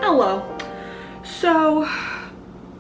Hello. So,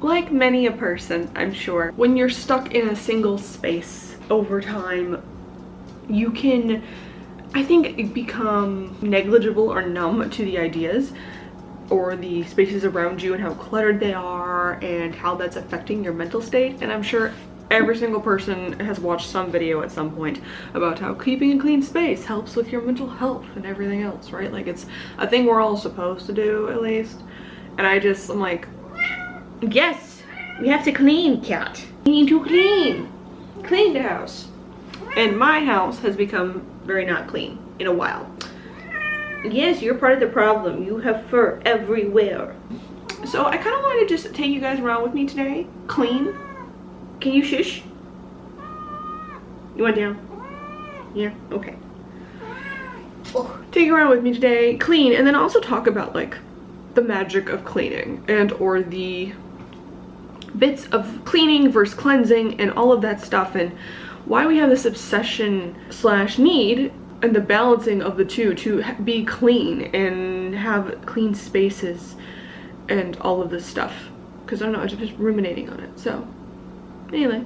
like many a person, I'm sure, when you're stuck in a single space over time, you can, I think, become negligible or numb to the ideas or the spaces around you and how cluttered they are and how that's affecting your mental state. And I'm sure every single person has watched some video at some point about how keeping a clean space helps with your mental health and everything else, right? Like, it's a thing we're all supposed to do, at least. And I'm like, yes, we have to clean, cat. We need to clean the house. And my house has become very not clean in a while. Yes, you're part of the problem. You have fur everywhere. So I kind of wanted to just take you guys around with me today. Clean. Can you shush? You want down? Yeah? Okay. Oh, take you around with me today. Clean, and then also talk about like the magic of cleaning and or the bits of cleaning versus cleansing and all of that stuff, and why we have this obsession slash need and the balancing of the two to be clean and have clean spaces and all of this stuff. Because I don't know, I'm just ruminating on it. So anyway,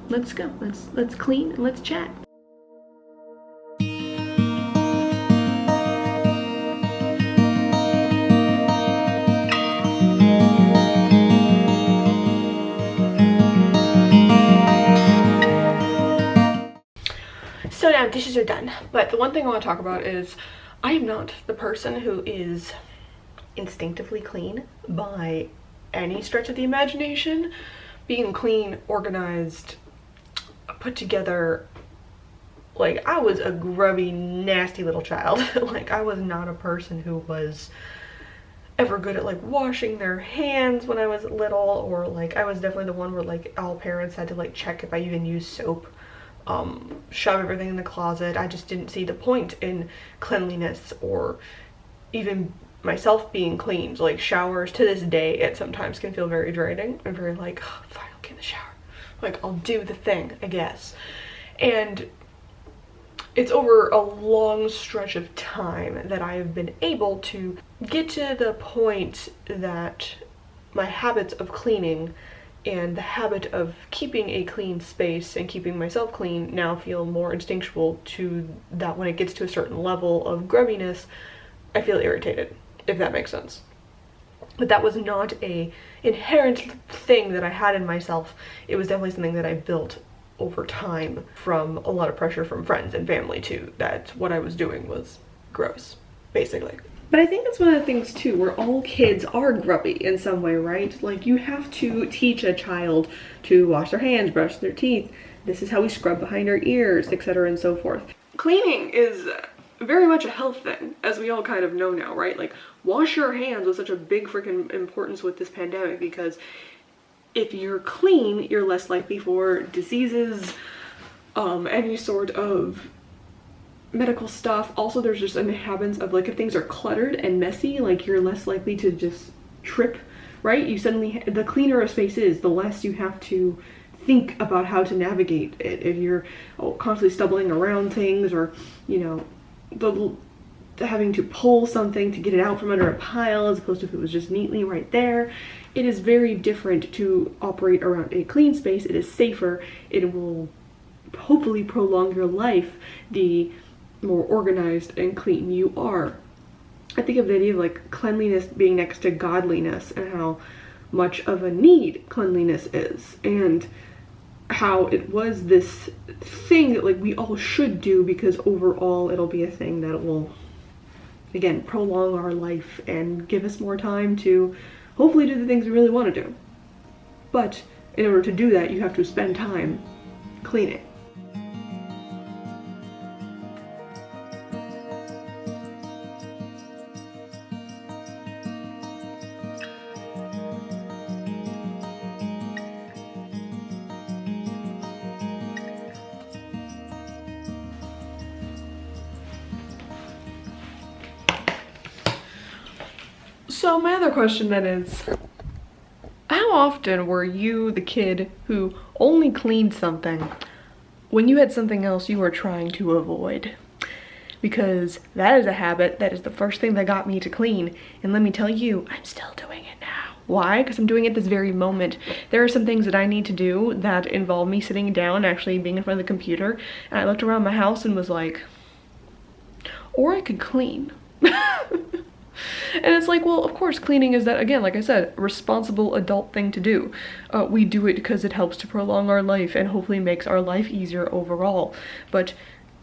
let's go. Let's clean and let's chat. So now dishes are done, but the one thing I want to talk about is I am not the person who is instinctively clean by any stretch of the imagination. Being clean, organized, put together, like I was a grubby, nasty little child. Like I was not a person who was ever good at like washing their hands when I was little, or like I was definitely the one where like all parents had to like check if I even used soap. Shove everything in the closet. I just didn't see the point in cleanliness or even myself being clean. Like showers to this day, it sometimes can feel very draining. I'm very like, oh, fine, I'll get in the shower. Like I'll do the thing, I guess. And it's over a long stretch of time that I have been able to get to the point that my habits of cleaning and the habit of keeping a clean space and keeping myself clean now feel more instinctual to that. When it gets to a certain level of grubbiness, I feel irritated, if that makes sense. But that was not a inherent thing that I had in myself. It was definitely something that I built over time from a lot of pressure from friends and family too, that what I was doing was gross, basically. But I think that's one of the things too, where all kids are grubby in some way, right? Like you have to teach a child to wash their hands, brush their teeth. This is how we scrub behind our ears, etc. and so forth. Cleaning is very much a health thing, as we all kind of know now, right? Like wash your hands was such a big freaking importance with this pandemic, because if you're clean, you're less likely for diseases, any sort of medical stuff. Also, there's just an habit of like if things are cluttered and messy, like you're less likely to just trip, right? You suddenly, the cleaner a space is, the less you have to think about how to navigate it. If you're constantly stumbling around things, or you know, having to pull something to get it out from under a pile as opposed to if it was just neatly right there, it is very different to operate around a clean space. It is safer. It will hopefully prolong your life the more organized and clean you are. I think of the idea of like cleanliness being next to godliness, and how much of a need cleanliness is, and how it was this thing that like we all should do, because overall it'll be a thing that will again prolong our life and give us more time to hopefully do the things we really want to do. But in order to do that, you have to spend time cleaning. So my other question then is, how often were you the kid who only cleaned something when you had something else you were trying to avoid? because that is a habit that is the first thing that got me to clean. And let me tell you, I'm still doing it now. Why? Because I'm doing it this very moment. There are some things that I need to do that involve me sitting down, actually being in front of the computer, and I looked around my house and was like, or I could clean. And it's like, well, of course, cleaning is that, again, like I said, responsible adult thing to do. We do it because it helps to prolong our life and hopefully makes our life easier overall. But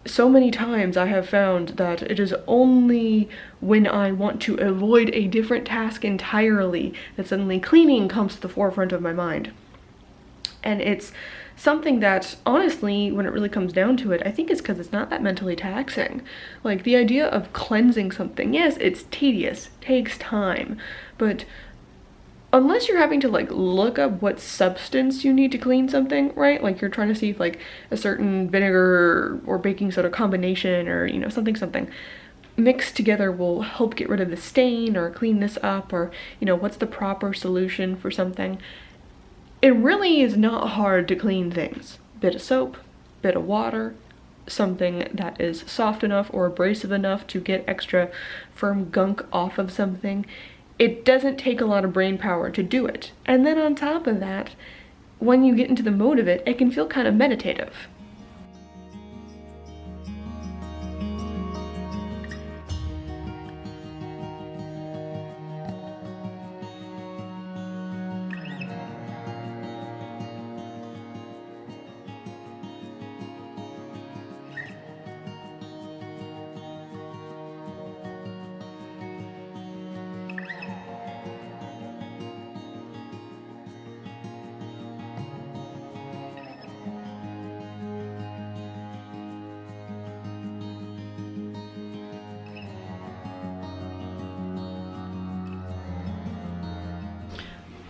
so many times I have found that it is only when I want to avoid a different task entirely that suddenly cleaning comes to the forefront of my mind. And it's something that, honestly, when it really comes down to it, I think it's because it's not that mentally taxing. Like, the idea of cleansing something, yes, it's tedious, takes time, but unless you're having to like look up what substance you need to clean something, right? Like you're trying to see if like a certain vinegar or baking soda combination or, you know, something mixed together will help get rid of the stain or clean this up, or, you know, what's the proper solution for something. It really is not hard to clean things. Bit of soap, bit of water, something that is soft enough or abrasive enough to get extra firm gunk off of something. It doesn't take a lot of brain power to do it. And then on top of that, when you get into the mode of it, it can feel kind of meditative.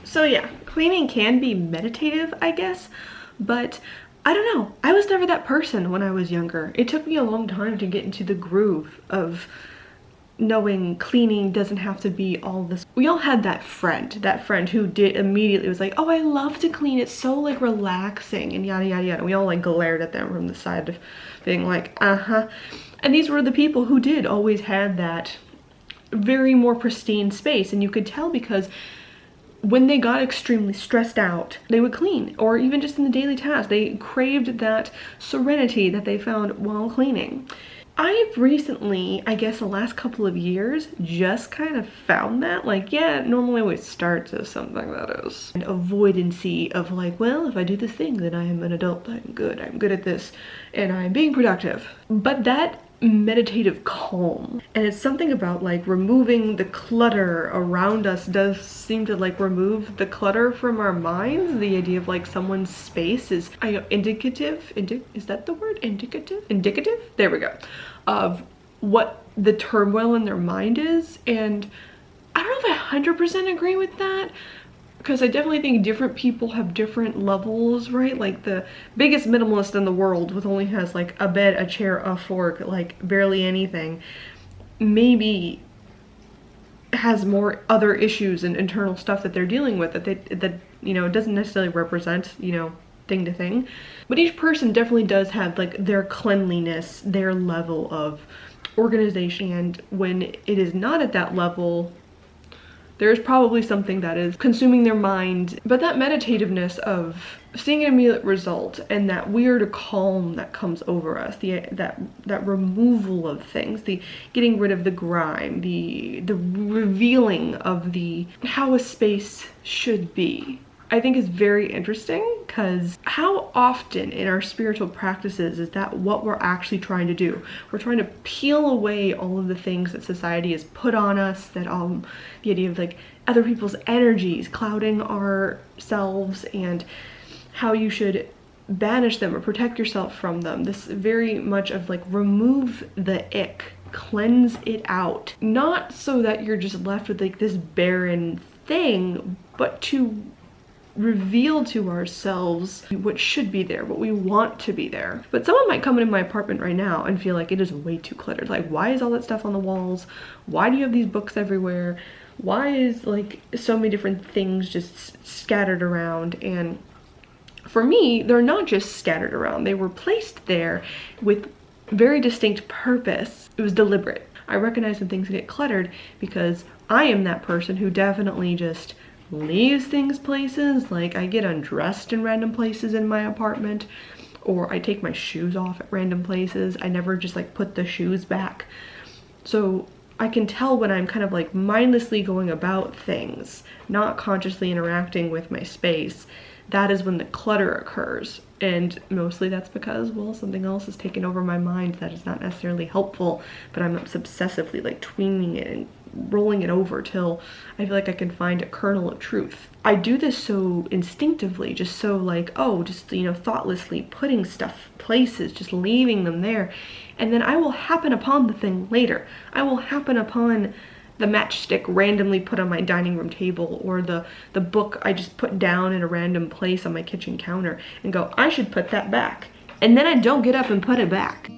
So yeah, cleaning can be meditative, I guess, but I don't know. I was never that person when I was younger. It took me a long time to get into the groove of knowing cleaning doesn't have to be all this. We all had that friend who did immediately was like, oh, I love to clean. It's so like relaxing and yada, yada, yada. We all like glared at them from the side of being like, uh-huh. And these were the people who did always had that very more pristine space. And you could tell because when they got extremely stressed out, they would clean, or even just in the daily tasks, they craved that serenity that they found while cleaning. I've recently, I guess the last couple of years, just kind of found that, like, yeah, it normally always starts as something that is an avoidancy of like, well, if I do this thing, then I am an adult, I'm good at this, and I'm being productive. But that meditative calm, and it's something about like removing the clutter around us does seem to like remove the clutter from our minds. The idea of like someone's space is indicative, is that the word? Indicative, there we go, of what the turmoil in their mind is. And I don't know if I 100% agree with that, because I definitely think different people have different levels, right? Like the biggest minimalist in the world with only has like a bed, a chair, a fork, like barely anything, maybe has more other issues and internal stuff that they're dealing with that you know, doesn't necessarily represent, you know, thing to thing. But each person definitely does have like their cleanliness, their level of organization, and when it is not at that level, there's probably something that is consuming their mind. But that meditativeness of seeing an immediate result and that weird calm that comes over us, that removal of things, the getting rid of the grime, the revealing of the how a space should be, I think is very interesting, because how often in our spiritual practices is that what we're actually trying to do? We're trying to peel away all of the things that society has put on us, that the idea of like other people's energies clouding ourselves, and how you should banish them or protect yourself from them. This very much of like remove the ick, cleanse it out, not so that you're just left with like this barren thing, but to reveal to ourselves what should be there, what we want to be there. But someone might come into my apartment right now and feel like it is way too cluttered. Like, why is all that stuff on the walls? Why do you have these books everywhere? Why is like so many different things just scattered around? And for me, they're not just scattered around. They were placed there with very distinct purpose. It was deliberate. I recognize when things get cluttered because I am that person who definitely just leaves things places. Like, I get undressed in random places in my apartment, or I take my shoes off at random places. I never just like put the shoes back. So I can tell when I'm kind of like mindlessly going about things, not consciously interacting with my space. That is when the clutter occurs. And mostly that's because, well, something else has taken over my mind that is not necessarily helpful, but I'm obsessively like tweening it and rolling it over till I feel like I can find a kernel of truth. I do this so instinctively, just so like, oh, just, you know, thoughtlessly putting stuff places, just leaving them there. And then I will happen upon the thing later. I will happen upon the matchstick randomly put on my dining room table, or the book I just put down in a random place on my kitchen counter and go, I should put that back. And then I don't get up and put it back.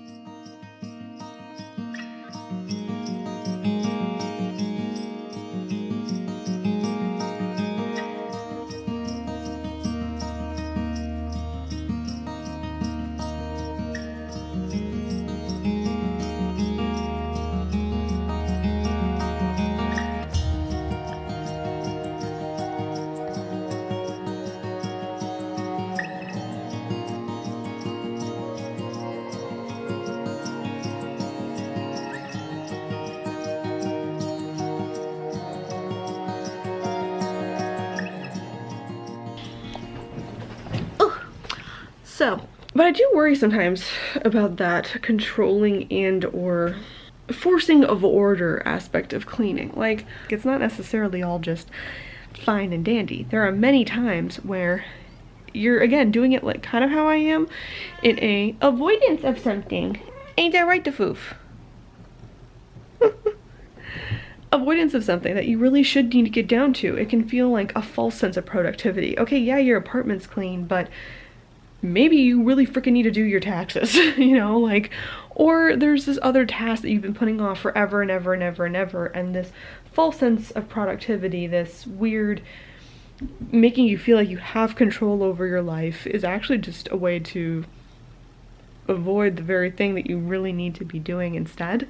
So, but I do worry sometimes about that controlling and or forcing of order aspect of cleaning. Like, it's not necessarily all just fine and dandy. There are many times where you're, again, doing it like kind of how I am, in a avoidance of something. Ain't that right, the foof? Avoidance of something that you really should need to get down to. It can feel like a false sense of productivity. Okay, yeah, your apartment's clean, but maybe you really freaking need to do your taxes, you know, like, or there's this other task that you've been putting off forever and ever and ever and ever, and this false sense of productivity, this weird making you feel like you have control over your life, is actually just a way to avoid the very thing that you really need to be doing instead,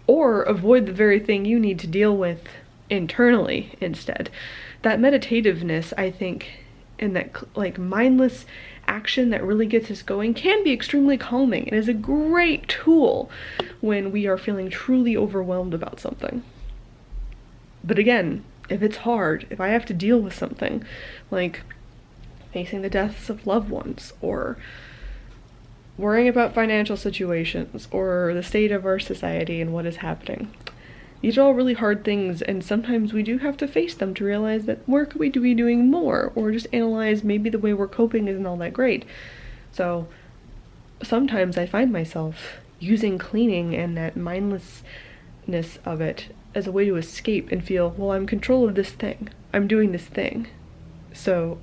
or avoid the very thing you need to deal with internally instead. That meditativeness, I think, and that like mindless action that really gets us going can be extremely calming and is a great tool when we are feeling truly overwhelmed about something. But again, if it's hard, if I have to deal with something like facing the deaths of loved ones, or worrying about financial situations, or the state of our society and what is happening, these are all really hard things, and sometimes we do have to face them to realize that where could we be doing more, or just analyze maybe the way we're coping isn't all that great. So sometimes I find myself using cleaning and that mindlessness of it as a way to escape and feel, well, I'm in control of this thing. I'm doing this thing. So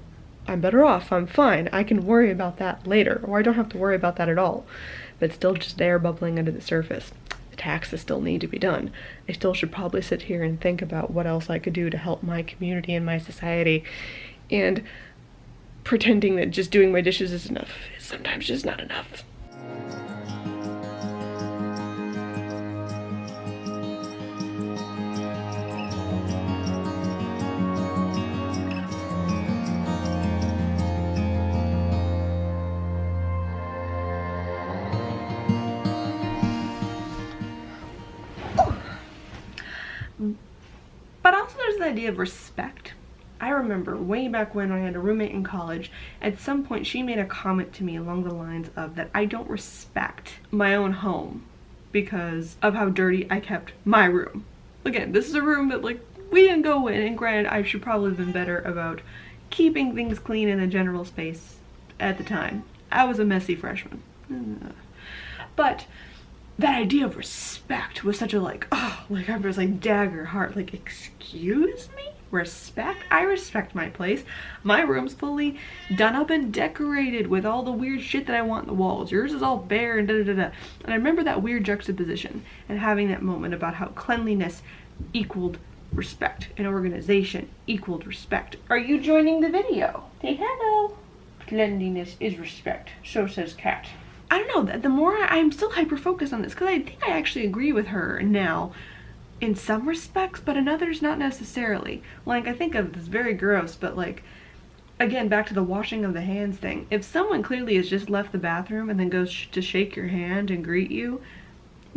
I'm better off, I'm fine. I can worry about that later, or I don't have to worry about that at all. But it's still just there bubbling under the surface. Taxes still need to be done. I still should probably sit here and think about what else I could do to help my community and my society, and pretending that just doing my dishes is enough is sometimes just not enough. But also there's the idea of respect. I remember way back when I had a roommate in college, at some point she made a comment to me along the lines of that I don't respect my own home because of how dirty I kept my room. Again, this is a room that like we didn't go in, and granted I should probably have been better about keeping things clean in a general space at the time. I was a messy freshman. But that idea of respect was such a like, oh, like I was like dagger heart, like, excuse me? Respect? I respect my place. My room's fully done up and decorated with all the weird shit that I want in the walls. Yours is all bare and da-da-da-da. And I remember that weird juxtaposition and having that moment about how cleanliness equaled respect and organization equaled respect. Are you joining the video? Say hello. Cleanliness is respect. So says Kat. I don't know, the more I'm still hyper focused on this, because I think I actually agree with her now in some respects, but in others not necessarily. Like, I think of this very gross, but like, again, back to the washing of the hands thing. If someone clearly has just left the bathroom and then goes to shake your hand and greet you,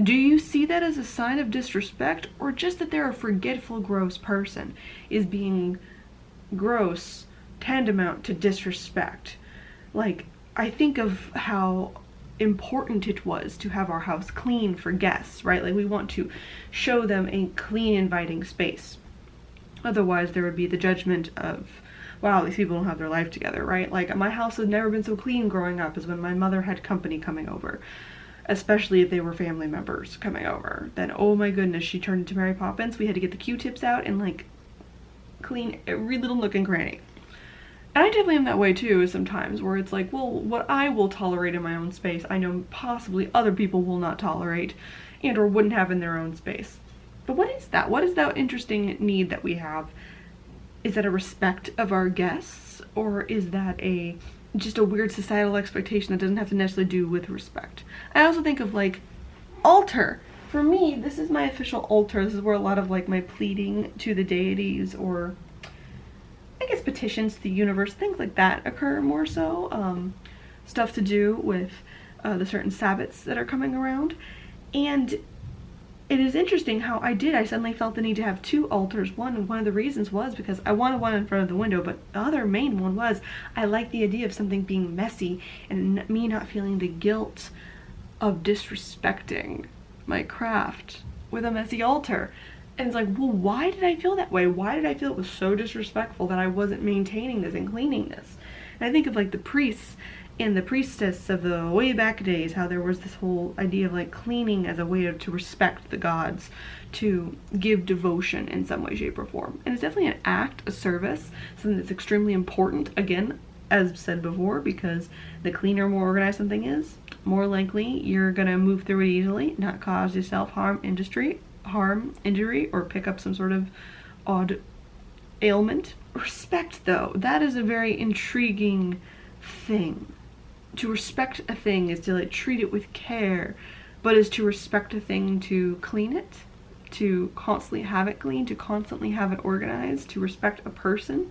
do you see that as a sign of disrespect, or just that they're a forgetful, gross person? Is being gross tantamount to disrespect? Like, I think of how important it was to have our house clean for guests, right? Like, we want to show them a clean, inviting space. Otherwise, there would be the judgment of, wow, these people don't have their life together, right? Like, my house had never been so clean growing up as when my mother had company coming over. Especially if they were family members coming over. Then, oh my goodness, she turned into Mary Poppins. We had to get the Q-tips out and like clean every little nook and cranny. And I definitely am that way too sometimes, where it's like, well, what I will tolerate in my own space, I know possibly other people will not tolerate and or wouldn't have in their own space. But what is that? What is that interesting need that we have? Is that a respect of our guests, or is that just a weird societal expectation that doesn't have to necessarily do with respect? I also think of like altar. For me, this is my official altar. This is where a lot of like my pleading to the deities, or I guess petitions to the universe, things like that occur more so. Stuff to do with the certain Sabbats that are coming around. And it is interesting how I suddenly felt the need to have two altars. One of the reasons was because I wanted one in front of the window, but the other main one was I like the idea of something being messy and me not feeling the guilt of disrespecting my craft with a messy altar. And it's like, well, why did I feel that way? Why did I feel it was so disrespectful that I wasn't maintaining this and cleaning this? And I think of like the priests and the priestess of the way back days, how there was this whole idea of like cleaning as a way to respect the gods, to give devotion in some way, shape, or form. And it's definitely an act, a service, something that's extremely important, again, as said before, because the cleaner, more organized something is, more likely you're gonna move through it easily, not cause yourself harm, injury, or pick up some sort of odd ailment. Respect, though, that is a very intriguing thing. To respect a thing is to like treat it with care, but is to respect a thing to clean it, to constantly have it clean, to constantly have it organized, to respect a person.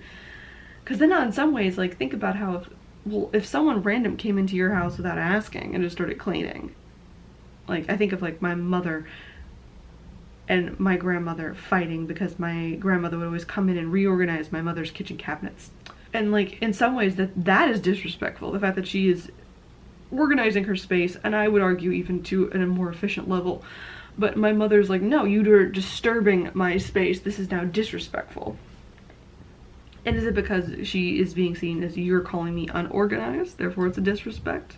Because then in some ways, like, think about how if someone random came into your house without asking and just started cleaning, like, I think of like my mother and my grandmother fighting because my grandmother would always come in and reorganize my mother's kitchen cabinets. And like, in some ways that is disrespectful, the fact that she is organizing her space, and I would argue even to a more efficient level. But my mother's like, no, you're disturbing my space, this is now disrespectful. And is it because she is being seen as you're calling me unorganized, therefore it's a disrespect?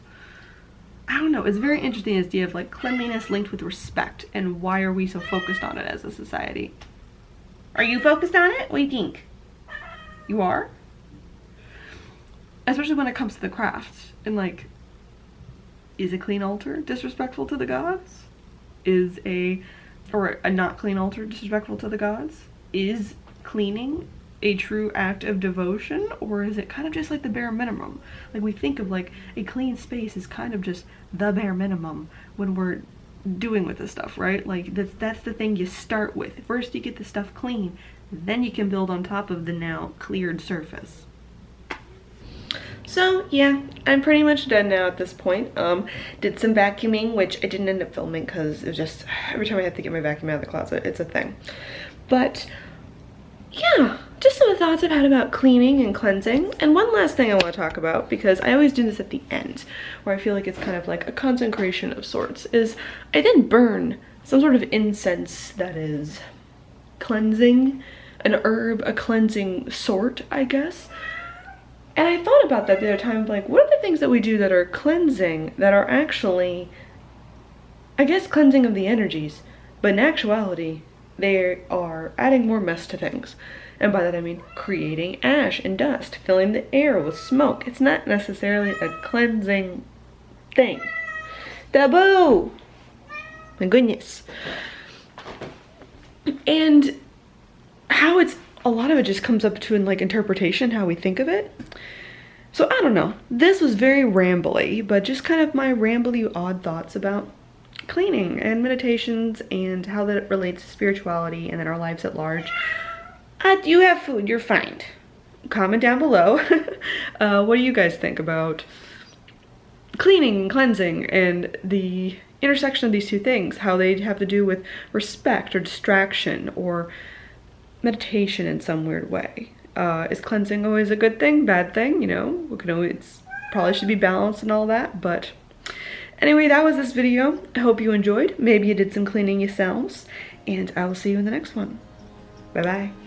I don't know, it's a very interesting idea of like cleanliness linked with respect, and why are we so focused on it as a society? Are you focused on it? What do you think? You are? Especially when it comes to the craft, and like, is a clean altar disrespectful to the gods? Is a not clean altar disrespectful to the gods? Is cleaning a true act of devotion, or is it kind of just like the bare minimum? Like, we think of like a clean space is kind of just the bare minimum when we're doing with this stuff, right? Like, that's the thing you start with. First you get the stuff clean, then you can build on top of the now cleared surface. So yeah, I'm pretty much done now at this point. Did some vacuuming, which I didn't end up filming because it was just, every time I have to get my vacuum out of the closet, it's a thing. But yeah, just some thoughts I've had about cleaning and cleansing. And one last thing I want to talk about, because I always do this at the end, where I feel like it's kind of like a consecration of sorts, is I then burn some sort of incense that is cleansing, an herb, a cleansing sort, I guess. And I thought about that the other time, like, what are the things that we do that are cleansing, that are actually, I guess, cleansing of the energies, but in actuality, they are adding more mess to things. And by that I mean creating ash and dust, filling the air with smoke. It's not necessarily a cleansing thing. Taboo! My goodness. And how it's, a lot of it just comes up to in like interpretation, how we think of it. So I don't know, this was very rambly, but just kind of my rambly odd thoughts about cleaning and meditations and how that relates to spirituality and then our lives at large. You have food, you're fine. Comment down below. What do you guys think about cleaning and cleansing and the intersection of these two things, how they have to do with respect or distraction or meditation in some weird way? Is cleansing always a good thing, bad thing? You know, we can always, probably should be balanced and all that, but anyway, that was this video. I hope you enjoyed. Maybe you did some cleaning yourselves, and I will see you in the next one. Bye bye.